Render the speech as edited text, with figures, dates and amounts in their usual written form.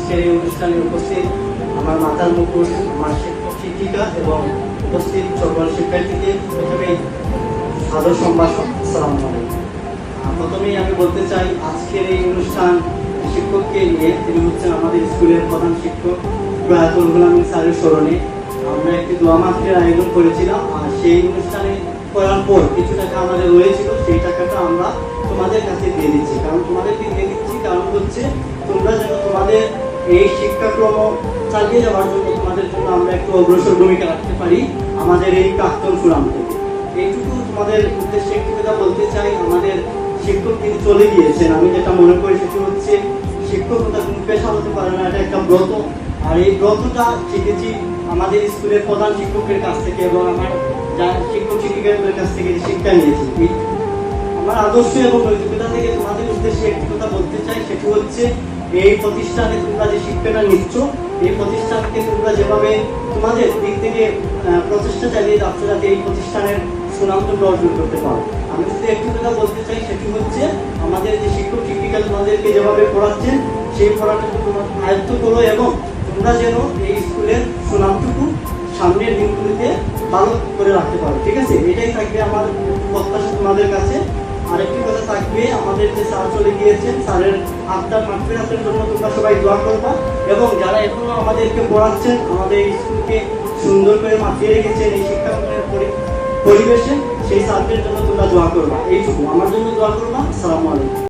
আজকের এই অনুষ্ঠানে উপস্থিত আমার মাতার মুকুট, আমার শিক্ষক শিক্ষিকা এবং উপস্থিত সকল শিক্ষার্থীকে প্রথমেই সাদর সম্ভাষণ। আসসালামু আলাইকুম। প্রথমেই আমি বলতে চাই, আজকের এই অনুষ্ঠান শিক্ষককে নিয়ে, তিনি হচ্ছেন আমাদের স্কুলের প্রধান শিক্ষক প্রয়াতুল গোলামী স্যারের স্মরণে আমরা একটি দোয়া মাহফিলের আয়োজন করেছিলাম। আর সেই অনুষ্ঠানে করার পর কিছু টাকা আমাদের রয়েছিল, সেই টাকাটা আমরা তোমাদের কাছে দিয়ে দিচ্ছি। কারণ তোমাদেরকে দিয়ে দিচ্ছি কারণ হচ্ছে তোমরা যেন তোমাদের এই শিক্ষাক্রম চালিয়ে যাওয়ার জন্য তোমাদের জন্য আমরা একটু অগ্রসর ভূমিকা রাখতে পারি আমাদের এই প্রাক্তন সুনাম থেকে। এইটুকু তোমাদের উদ্দেশ্যে একটু কথা বলতে চাই। আমাদের শিক্ষক তিনি চলে গিয়েছেন, আমি যেটা মনে করি সেটি হচ্ছে শিক্ষকতা কোনো পেশা হতে পারে না, এটা একটা ব্রত। আর এই ব্রতটা শিখেছি আমাদের স্কুলের প্রধান শিক্ষকের কাছ থেকে এবং আমার যা শিক্ষক শিক্ষিকাদের কাছ থেকে শিক্ষা নিয়েছি। আমার আদর্শ এবং নৈতিকতা থেকে তোমাদের উদ্দেশ্যে একটি কথা বলতে চাই, সেটি হচ্ছে এই প্রতিষ্ঠানে তোমরা যে শিক্ষাটা নিচ্ছ, এই প্রতিষ্ঠানকে তোমরা যেভাবে তোমাদের দিক থেকে প্রচেষ্টা চালিয়ে যাচ্ছ যাতে এই প্রতিষ্ঠানের সুনাম তোমরা অর্জন করতে পারো। আমি যদি একটি কথা বলতে চাই, সেটি হচ্ছে আমাদের যে শিক্ষক শিক্ষিকা তোমাদেরকে যেভাবে পড়াচ্ছেন সেই পড়াটুকু তোমরা আয়ত্ত করো এবং তোমরা যেন এই স্কুলের সুনামটুকু সামনের দিনগুলিতে ভালো করে রাখতে পারো। ঠিক আছে, এটাই থাকবে আমার প্রত্যাশা তোমাদের কাছে। আরেকটি কথা থাকবে, আমাদের যে স্যার চলে গিয়েছেন, স্যারের আত্মার মাগফিরাতের জন্য তোমরা সবাই দোয়া করবা এবং যারা এখনো আমাদেরকে পড়াচ্ছেন, আমাদের স্কুলকে সুন্দর করে মাতিয়ে রেখেছেন এই শিক্ষাঙ্গনের পরিবেশে, সেই স্যারদের জন্য তোমরা দোয়া করবা। এইটুকু আমার জন্য দোয়া করবা। আসসালামু আলাইকুম।